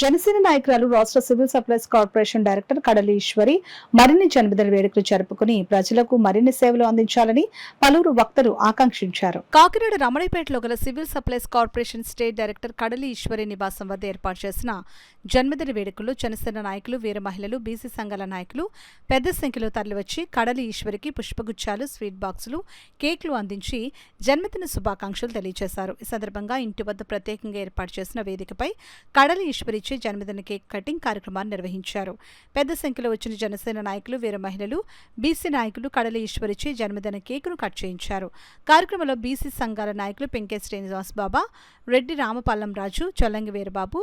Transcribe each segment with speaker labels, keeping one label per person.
Speaker 1: జనసేన నాయకురాలు రాష్ట్ర civil supplies corporation director కడలి ఈశ్వరి మరిన్ని జన్మదిన వేడుకలు జరుపుకుని ప్రజలకు మరిన్ని సేవలు అందించాలని పలువురు వక్తలు ఆకాంక్షించారు. కాకినాడ రమణపేటలో గల civil supplies corporation state director కడలి ఈశ్వరి నివాసం వద్ద ఏర్పాటు చేసిన జన్మదిన వేడుకల్లో జనసేన నాయకులు, వీర మహిళలు, బీసీ సంఘాల నాయకులు పెద్ద సంఖ్యలో తరలివచ్చి కడలి ఈశ్వరికి పుష్పగుచ్చాలు, స్వీట్ బాక్సులు, కేక్లు అందించి జన్మదిన శుభాకాంక్షలు తెలియజేశారు. ఈ సందర్భంగా ఇంటి వద్ద ప్రత్యేకంగా ఏర్పాటు చేసిన వేదికపై కడలి ఈశ్వరి జన్మదిన కేక్ కటింగ్ కార్యక్రమాన్ని నిర్వహించారు. పెద్ద సంఖ్యలో వచ్చిన జనసేన నాయకులు, వీర మహిళలు, బీసీ నాయకులు కడలి ఈశ్వరిచి జన్మదిన కేకును కట్ చేయించారు. కార్యక్రమంలో బీసీ సంఘాల నాయకులు పెంకే శ్రీనివాస్ బాబా, రెడ్డి రామపాలెం రాజు, చొల్లంగి వీరబాబు,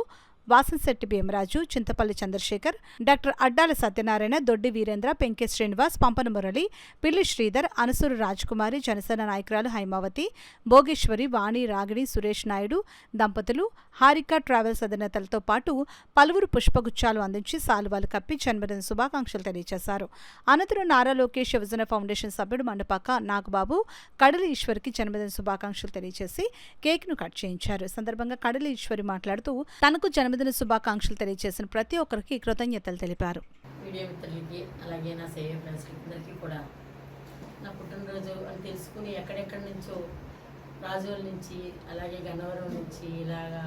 Speaker 1: వాసంశెట్టి భీమరాజు, చింతపల్లి చంద్రశేఖర్, డాక్టర్ అడ్డాల సత్యనారాయణ, దొడ్డి వీరేంద్ర, పెంకే శ్రీనివాస్, పంపన మురళి, పిల్లి శ్రీధర్, అనసూరు రాజకుమారి, జనసేన నాయకురాలు హైమావతి, భోగేశ్వరి, వాణి, రాగిణి, సురేష్ నాయుడు దంపతులు, హారిక ట్రావెల్స్ అధినేతలతో పాటు పలువురు పుష్పగుచ్చాలు అందించి సాలువాలు కప్పి జన్మదిన శుభాకాంక్షలు తెలియజేశారు. అనంతరం నారా లోకేష్ యువజన ఫౌండేషన్ సభ్యుడు మండపాక నాగబాబు కడలి ఈశ్వరికి జన్మదిన శుభాకాంక్షలు తెలియజేసి కేక్ను కట్ చేయించారు. ఈ సందర్భంగా కడలి ఈశ్వరి మాట్లాడుతూ తనకు జన్మదిన శుభాకాంక్షలు తెలియజేసిన ప్రతి ఒక్కరికి కృతజ్ఞతలు తెలిపారు.
Speaker 2: మీడియా మిత్రులకి అలాగే నా సేవ ఫ్రెండ్స్కి కూడా నా పుట్టినరోజు అని తెలుసుకుని ఎక్కడెక్కడి నుంచో రాజోల్ నుంచి, అలాగే గన్నవరం నుంచి, ఇలాగా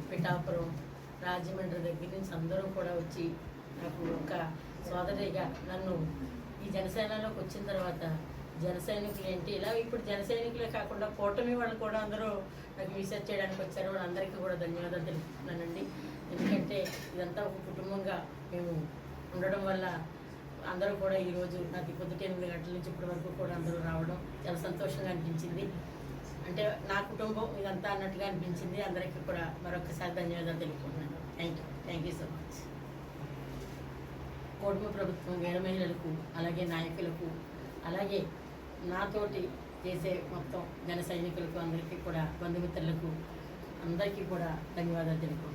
Speaker 2: పిఠాపురం, రాజమండ్రి దగ్గర నుంచి అందరూ కూడా వచ్చి నాకు ఒక సోదరిగా నన్ను ఈ జనసేనలోకి వచ్చిన తర్వాత జన సైనికులు ఏంటి, ఇలా ఇప్పుడు జన సైనికులే కాకుండా కూటమి వాళ్ళు కూడా అందరూ నాకు రీసెర్చ్ చేయడానికి వచ్చారు. వాళ్ళందరికీ కూడా ధన్యవాదాలు తెలుపుతున్నానండి. ఎందుకంటే ఇదంతా ఒక కుటుంబంగా మేము ఉండడం వల్ల అందరూ కూడా ఈరోజు నాకు పొద్దుట 8 గంటల నుంచి ఇప్పటి వరకు కూడా అందరూ రావడం చాలా సంతోషంగా అనిపించింది. అంటే నా కుటుంబం ఇదంతా అన్నట్టుగా అనిపించింది. అందరికీ కూడా మరొకసారి ధన్యవాదాలు తెలుపుకుంటున్నాను. Thank you so much. కూటమి ప్రభుత్వం, వీర మహిళలకు, అలాగే నాయకులకు, అలాగే నాతోటి చేసే మొత్తం జన సైనికులకు అందరికీ కూడా, బంధుమిత్రులకు అందరికీ కూడా ధన్యవాదాలు తెలుపుకుంటున్నాను.